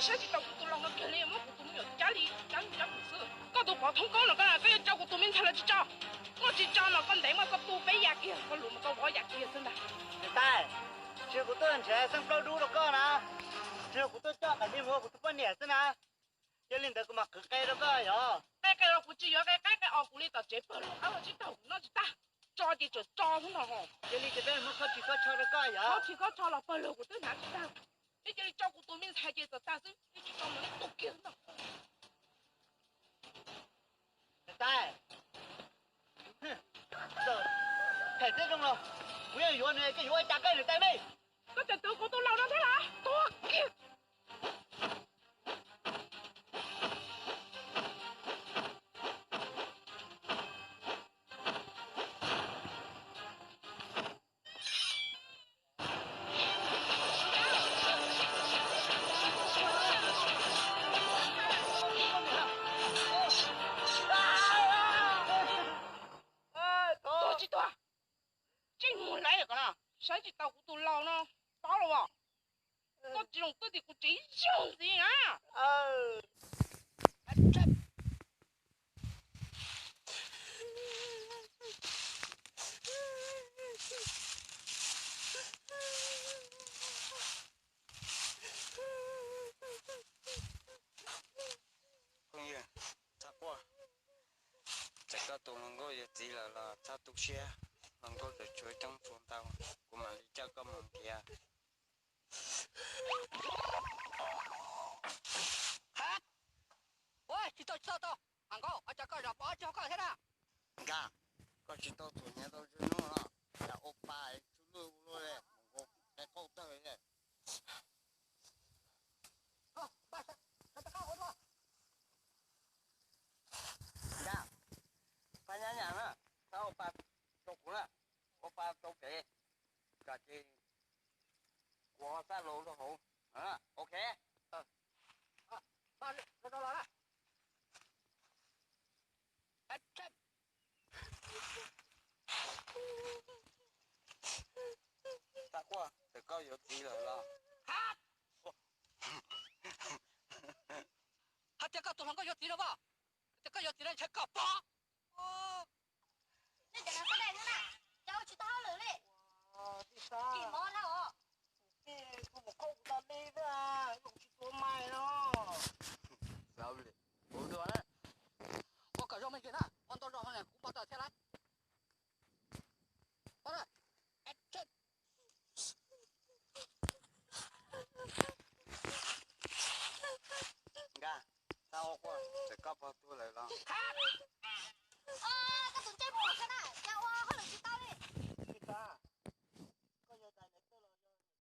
小姐到古都老了，肯定我古都没有家里不是，搞到八通高了，个要叫古都民才来去找，我去找了，个内嘛个都被压给，个路嘛个我压给真的。带，这古都人才生不住了个呢，这古都叫肯定我古都半年是呢，这领导个嘛可该了个哟，该了估计要该熬过来到这边了，我去到那去打。抓的就抓上了哈，这里这边没考提高超了个呀？考提高超了，不然我都拿去打。你这里照顾多民才接着打手，你去找门都给了。带，哼，走，太这种了，不要约你，给约大概的带妹。我在德国都老了他了，多给。谁知道我都老了，大了哇！我这种到底我真相信啊！công việc chắc quá chắc là tụi nó có gì là chắc tụi xe nó có được chơi trong phòng tàu của mà đi chơi có một kia hả ôi chị tôi anh có ở chỗ có bỏ cho có thế nào cả có chỉ tao tụi nhà tao chơi nó là oppa ấy chú lưu luôn đấy một cái câu tơi đấy ba sao có hồn thôi cả phải nhá nhàng á sao oppa tao cũng là oppa tao kể cả chị của xa lô nó hổ ok ba nó là chắc quá để có yếu gì là hả hả chắc có tụi nó có yếu gì đâu ba chắc có yếu gì đấy chắc có ba nên để nó có đây nữa nè cháu chỉ tao lửa đi thì sao? chỉ món đâu Thì cũng một câu ta đi ra, cũng chỉ có mày đó. sao vậy bố đứa đấy có cả rau mấy cái nè con to rau này cũng bắt đầu thế này bắt rồi chết cả sao quá để có bao tôi lại lo ôi